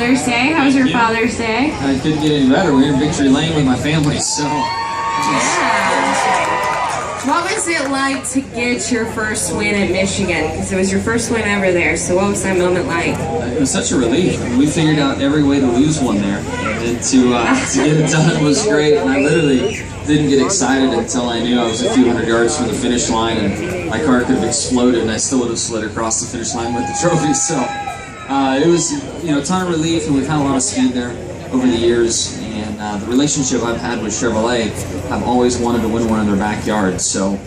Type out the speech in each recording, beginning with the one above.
Father's Day. How was your Father's Day? I couldn't get any better. We were in Victory Lane with my family, so... Yeah. What was it like to get your first win at Michigan? Because it was your first win ever there, so what was that moment like? It was such a relief. I mean, we figured out every way to lose one there, and to get it done was great, and I literally didn't get excited until I knew I was a few hundred yards from the finish line, and my car could have exploded, and I still would have slid across the finish line with the trophy, so it was, a ton of relief, and we've had a lot of speed there over the years, and the relationship I've had with Chevrolet, I've always wanted to win one in their backyard, so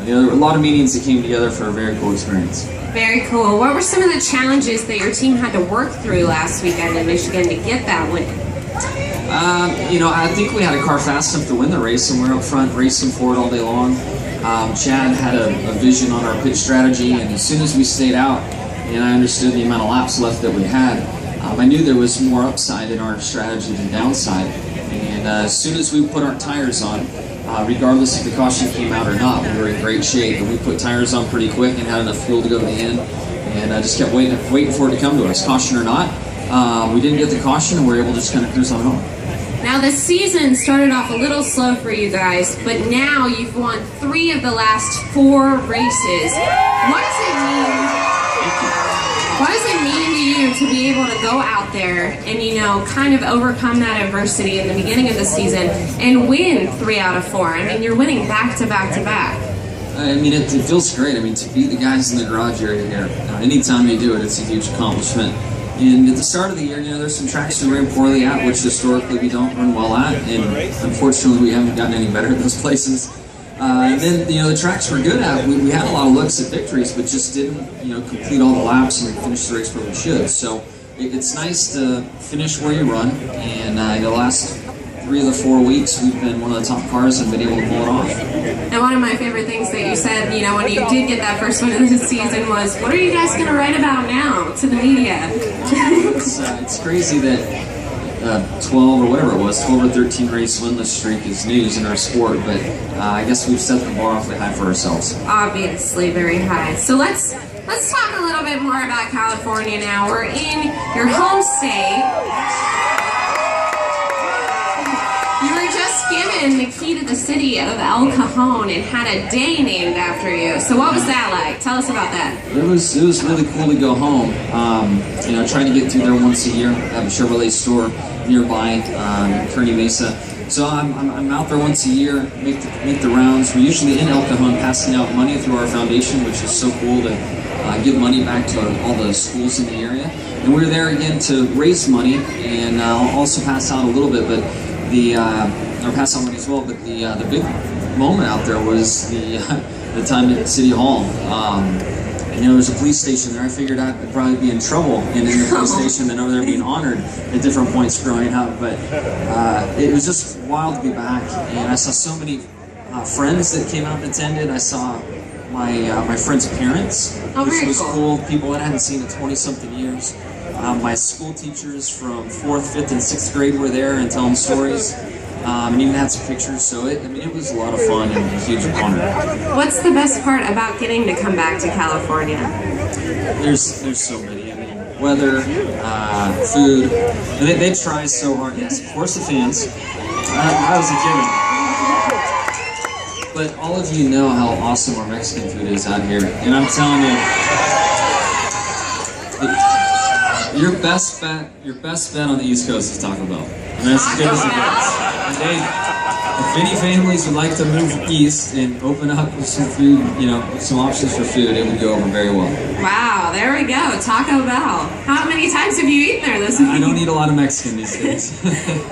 there were a lot of meetings that came together for a very cool experience. Very cool. What were some of the challenges that your team had to work through last weekend in Michigan to get that win? I think we had a car fast enough to win the race, and we were up front racing for it all day long. Chad had a vision on our pit strategy, and as soon as we stayed out, and I understood the amount of laps left that we had, I knew there was more upside in our strategy than downside. And as soon as we put our tires on, regardless if the caution came out or not, we were in great shape. And we put tires on pretty quick and had enough fuel to go to the end. And I just kept waiting for it to come to us, caution or not. We didn't get the caution, and we were able to just kind of cruise on home. Now the season started off a little slow for you guys, but now you've won 3 of the last 4 races. What does it mean? What does it mean to you to be able to go out there and, kind of overcome that adversity in the beginning of the season and win 3 out of 4? I mean, you're winning back to back to back. I mean, it feels great. I mean, to beat the guys in the garage area here, anytime you do it, it's a huge accomplishment. And at the start of the year, there's some tracks we ran poorly at, which historically we don't run well at, and unfortunately we haven't gotten any better at those places. And then, the tracks we're good at, we had a lot of looks at victories, but just didn't, complete all the laps and finish the race where we should. So it's nice to finish where you run, and the last 3 of the 4 weeks, we've been one of the top cars and been able to pull it off. And one of my favorite things that you said, when you did get that first one in the season was, what are you guys going to write about now to the media? It's crazy that 12 or whatever it was, 12 or 13 race winless streak is news in our sport, but I guess we've set the bar awfully high for ourselves. Obviously, very high. So let's talk a little bit more about California now. We're in your home state. You were just given the key to the city of El Cajon and had a day named after you. So what was that like? Tell us about that. It was really cool to go home. Trying to get through there once a year. I have a Chevrolet store nearby in Kearney Mesa. So I'm out there once a year, make the rounds. We're usually in El Cajon passing out money through our foundation, which is so cool to give money back to all the schools in the area. And we were there again to raise money and also pass out a little bit, but or pass out money as well. But the big moment out there was the time at City Hall. There's a police station there. I figured I'd probably be in trouble in the police station than over there being honored at different points growing up. But it was just wild to be back, and I saw so many friends that came out and attended. I saw my friends' parents, which was cool. People that I hadn't seen in 20-something years. My school teachers from 4th, 5th, and 6th grade were there and telling stories. And even had some pictures, so it was a lot of fun and a huge honor. What's the best part about getting to come back to California? There's so many. I mean, weather, food. They try so hard. Yes, of course the fans. That was a given. But all of you know how awesome our Mexican food is out here, and I'm telling you, your best bet on the East Coast is Taco Bell. And that's as good as it gets. If any families would like to move east and open up with some food, some options for food, it would go over very well. Wow, there we go, Taco Bell. How many times have you eaten there this week? I don't eat a lot of Mexican these days.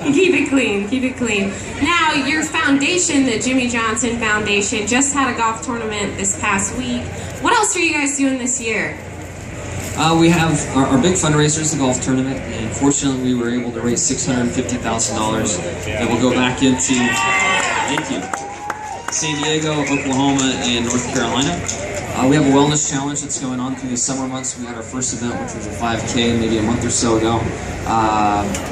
Keep it clean. Now, your foundation, the Jimmie Johnson Foundation, just had a golf tournament this past week. What else are you guys doing this year? We have our big fundraiser is the golf tournament, and fortunately we were able to raise $650,000 that will go back into, thank you, San Diego, Oklahoma, and North Carolina. We have a wellness challenge that's going on through the summer months. We had our first event, which was a 5K, maybe a month or so ago.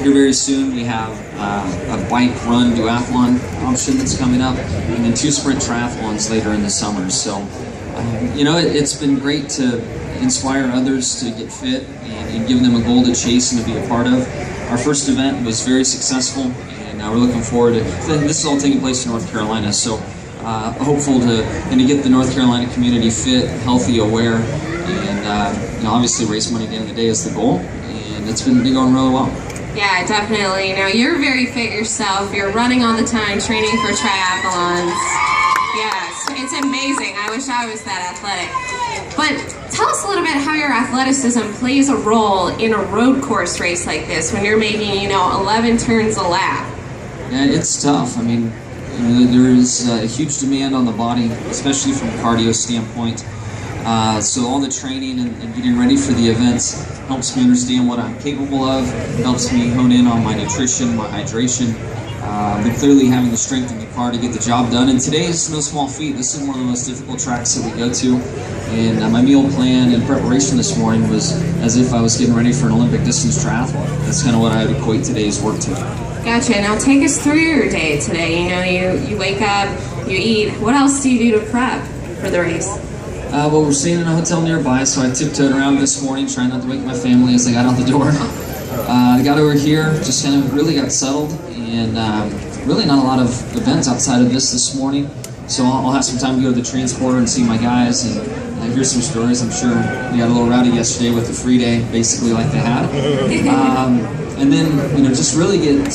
Here very soon we have a bike run duathlon option that's coming up, and then 2 sprint triathlons later in the summer. So You know, it's been great to inspire others to get fit and give them a goal to chase and to be a part of. Our first event was very successful, and we're looking forward to this. Is all taking place in North Carolina, so hopeful to get the North Carolina community fit, healthy, aware, and you know, obviously raise money at the end of the day is the goal, and it's been going really well. Yeah, definitely. Now, you're very fit yourself. You're running all the time, training for triathlons. Yes, it's amazing. I wish I was that athletic. But tell us a little bit how your athleticism plays a role in a road course race like this when you're making, you know, 11 turns a lap. Yeah, it's tough. I mean, you know, there is a huge demand on the body, especially from a cardio standpoint. So all the training and getting ready for the events helps me understand what I'm capable of, helps me hone in on my nutrition, my hydration, but clearly having the strength in the car to get the job done. And today is no small feat. This is one of the most difficult tracks that we go to. And my meal plan and preparation this morning was as if I was getting ready for an Olympic distance triathlon. That's kind of what I would equate today's work to. Gotcha. Now take us through your day today. You know, you wake up, you eat. What else do you do to prep for the race? Well, we're staying in a hotel nearby, so I tiptoed around this morning, trying not to wake my family as I got out the door. I got over here, just kind of really got settled, and really not a lot of events outside of this morning. So I'll have some time to go to the transporter and see my guys and hear some stories. I'm sure we got a little rowdy yesterday with the free day, basically like they had. And then, you know, just really get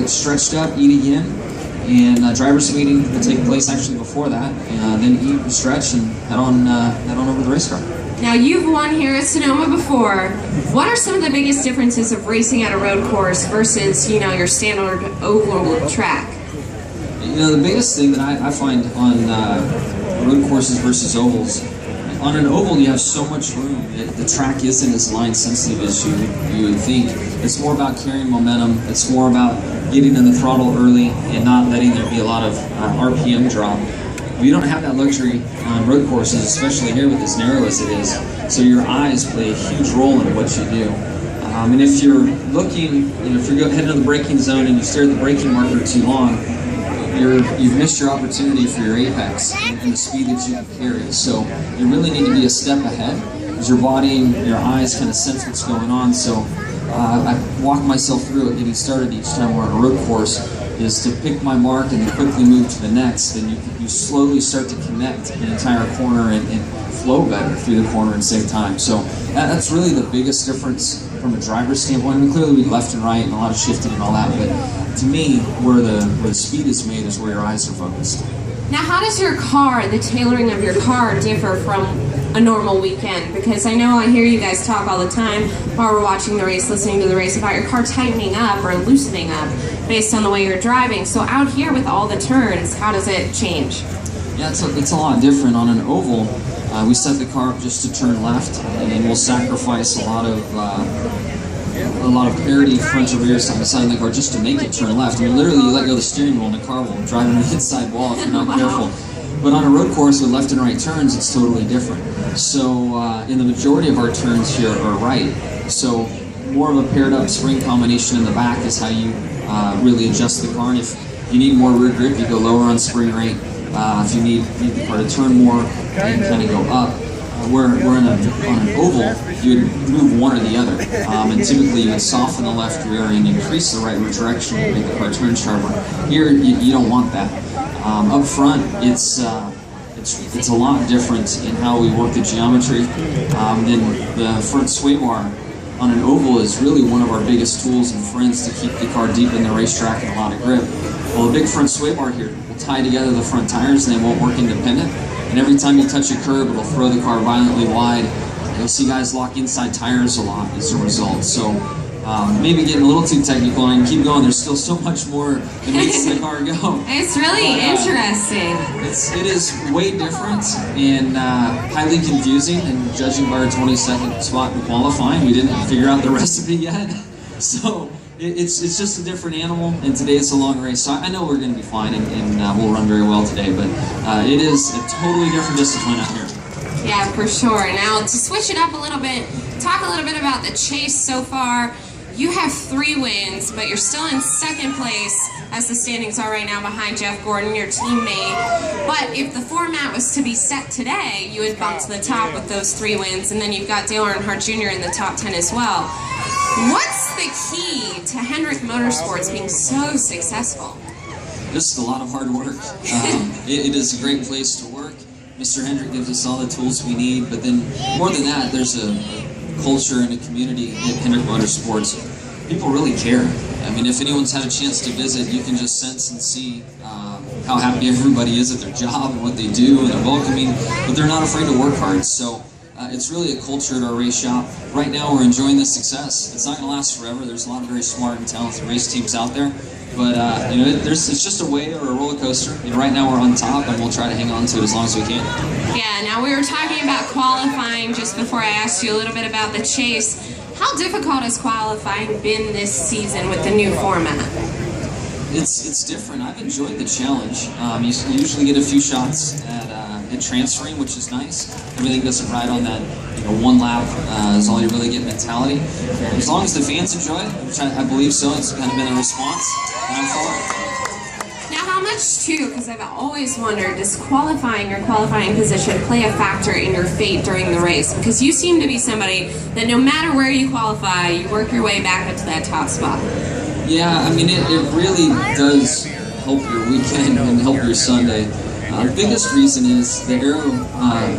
stretched up, eat again. And driver's meeting will take place actually before that, and then eat and stretch and head on over to the race car. Now, you've won here at Sonoma before. What are some of the biggest differences of racing at a road course versus, you know, your standard oval track? You know, the biggest thing that I find on road courses versus ovals, on an oval you have so much room. The track isn't as line sensitive as you would think. It's more about carrying momentum. It's more about getting in the throttle early and not letting there be a lot of RPM drop. We don't have that luxury on road courses, especially here with as narrow as it is. So your eyes play a huge role in what you do. And if you're looking, you know, if you're heading to the braking zone and you stare at the braking marker too long, you've missed your opportunity for your apex and the speed that you can carry. So you really need to be a step ahead as your body and your eyes kind of sense what's going on. So I walk myself through it getting started each time we're on a road course is to pick my mark and then quickly move to the next. And you slowly start to connect the entire corner and flow better through the corner and save time. So that's really the biggest difference from a driver's standpoint. I mean, clearly we left and right and a lot of shifting and all that, but to me, where the speed is made is where your eyes are focused. Now, how does your car, the tailoring of your car, differ from a normal weekend? Because I know I hear you guys talk all the time while we're watching the race, listening to the race, about your car tightening up or loosening up based on the way you're driving. So out here with all the turns, how does it change? Yeah, it's a lot different. On an oval, we set the car up just to turn left, and we'll sacrifice a lot of parity front to rear side to side in the car just to make it turn left. I mean, literally, you let go of the steering wheel and the car will drive into the inside wall if you're not careful. But on a road course with left and right turns, it's totally different. So in the majority of our turns here are right. So more of a paired up spring combination in the back is how you really adjust the car. And if you need more rear grip, you go lower on spring rate. If you need the car to turn more and kind of go up, where on an oval, you would move one or the other. And typically you would soften the left rear and increase the right rear direction to make the car turn sharper. Here, you don't want that. Up front, it's a lot different in how we work the geometry. Then the front sway bar on an oval is really one of our biggest tools and friends to keep the car deep in the racetrack and a lot of grip. Well, the big front sway bar here will tie together the front tires and they won't work independent. And every time you touch a curb, it'll throw the car violently wide. You'll see guys lock inside tires a lot as a result. So maybe getting a little too technical and keep going. There's still so much more that makes the car go. It's really interesting. It is way different and highly confusing. And judging by our 22nd spot in qualifying, we didn't figure out the recipe yet. So it's just a different animal. And today it's a long race. So I know we're going to be fine and we'll run very well today. But it is a totally different discipline out here. Yeah, for sure. Now, to switch it up a little bit, talk a little bit about the chase so far. You have 3 wins, but you're still in 2nd place as the standings are right now behind Jeff Gordon, your teammate. But if the format was to be set today, you would bump to the top with those 3 wins, and then you've got Dale Earnhardt Jr. in the top 10 as well. What's the key to Hendrick Motorsports being so successful? Just a lot of hard work. It is a great place to work. Mr. Hendrick gives us all the tools we need, but then more than that, there's a culture and a community at Hendrick Motorsports. People really care. I mean, if anyone's had a chance to visit, you can just sense and see how happy everybody is at their job and what they do, and they're welcoming, but they're not afraid to work hard. So it's really a culture at our race shop. Right now, we're enjoying the success. It's not going to last forever. There's a lot of very smart and talented race teams out there, but you know, it's just a wave or a roller coaster. You know, right now, we're on top, and we'll try to hang on to it as long as we can. Yeah. Now we were talking about qualifying just before I asked you a little bit about the chase. How difficult has qualifying been this season with the new format? It's different. I've enjoyed the challenge. You usually get a few shots at transferring, which is nice. Everything doesn't ride on that, you know, 1 lap is all you really get mentality. As long as the fans enjoy it, which I believe so, it's kind of been a response, and I'm for it. Now, how much too, because I've always wondered, does qualifying, your qualifying position, play a factor in your fate during the race? Because you seem to be somebody that no matter where you qualify, you work your way back up to that top spot. Yeah, I mean, it really does help your weekend and help your Sunday. The biggest reason is the aero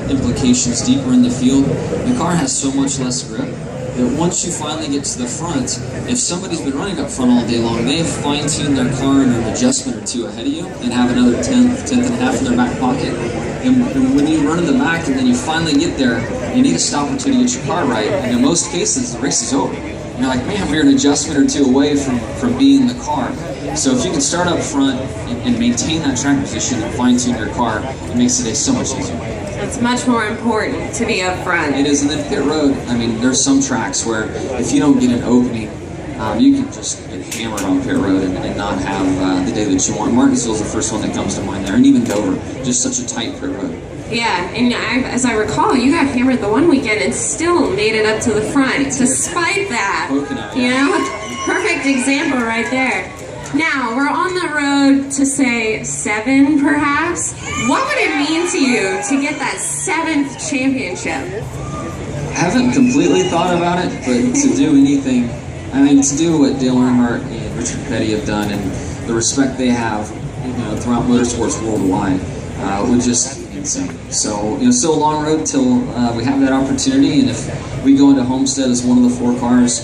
implications deeper in the field. The car has so much less grip that once you finally get to the front, if somebody's been running up front all day long, they've fine-tuned their car in an adjustment or 2 ahead of you and have another tenth and a half in their back pocket. And when you run in the back and then you finally get there, you need to stop until you get your car right. And in most cases, the race is over. You're like, man, we're an adjustment or 2 away from being the car. So if you can start up front and maintain that track position and fine-tune your car, it makes the day so much easier. It's much more important to be up front. It is, and then pit road, I mean, there's some tracks where if you don't get an opening, you can just get hammered on pit road and not have the day that you want. Martinsville's the first one that comes to mind there, and even Dover, just such a tight pit road. Yeah, and as I recall, you got hammered the one weekend and still made it up to the front, despite that. You know, perfect example right there. Now, we're on the road to, say, 7, perhaps. What would it mean to you to get that 7th championship? I haven't completely thought about it, but to do anything, I mean, to do what Dale Earnhardt and Richard Petty have done and the respect they have, you know, throughout motorsports worldwide, would just be insane. So, you know, still a long road till we have that opportunity, and if we go into Homestead as one of the 4 cars,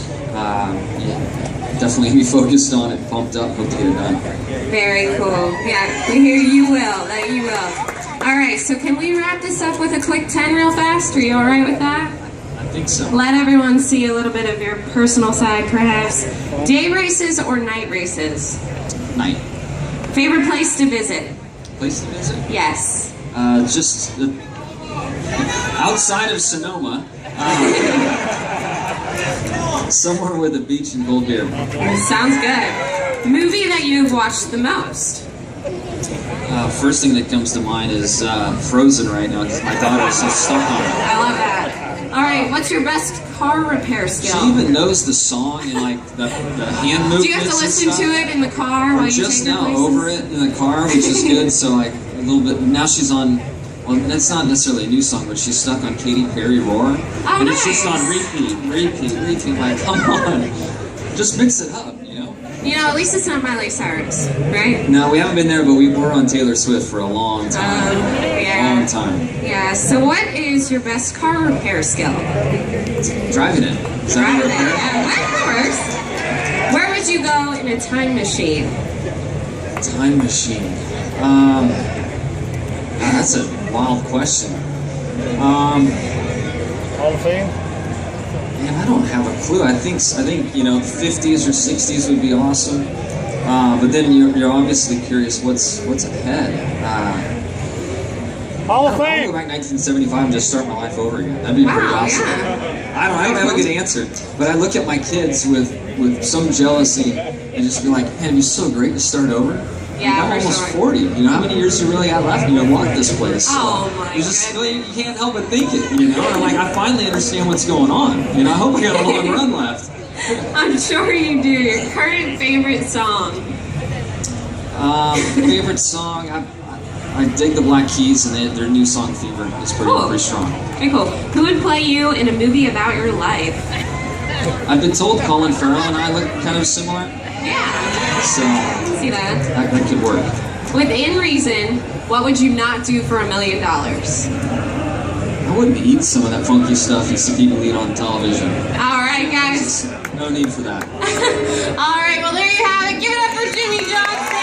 definitely be focused on it, pumped up, hope to get it done. Very cool. Yeah, we hear you will, that you will. All right, so can we wrap this up with a quick 10 real fast? Are you all right with that? I think so. Let everyone see a little bit of your personal side, perhaps. Day races or night races? Night. Favorite place to visit? Place to visit? Yes. Just outside of Sonoma. Somewhere with a beach and cold beer. Sounds good. Movie that you've watched the most? First thing that comes to mind is Frozen right now because my daughter's so stuck on it. I love that. All right, what's your best car repair skill? She even knows the song and like the hand movements. Do you have to listen to it in the car while you just take her now places? over it in the car, which is good. So like a little bit. Now she's on. Well, that's not necessarily a new song, but she's stuck on Katy Perry Roar. Oh, and nice. It's just on repeat. Like, come on. Just mix it up, you know? You know, at least it's not Miley Cyrus, right? No, we haven't been there, but we were on Taylor Swift for a long time. Yeah. Long time. Yeah, so what is your best car repair skill? Driving it. Is that Driving it, repair? yeah, that works. Where would you go in a time machine? Time machine. That's a wild question. Hall of Fame? Man, I don't have a clue. I think you know, 50s or 60s would be awesome. But then you're obviously curious what's ahead. Hall of I'll Fame! go back 1975 and just start my life over again. That'd be pretty awesome. Yeah. I don't have a good answer, but I look at my kids with some jealousy and just be like, man, it'd be so great to start over. Yeah, I'm for almost sure. 40. You know, how many years you really got left? You unlock this place. So Oh my you just goodness. you can't help but think it. You know, and I'm like, I finally understand what's going on. You know, I hope I got a long run left. I'm sure you do. Your current favorite song? Favorite song? I dig the Black Keys and their new song Fever. It's pretty strong. Very cool. Who would play you in a movie about your life? I've been told Colin Farrell and I look kind of similar. Yeah. So See that? That could work. Within reason, what would you not do for $1 million? I wouldn't eat some of that funky stuff you see people eat on television. All right, guys. No need for that. All right, well, there you have it. Give it up for Jimmie Johnson.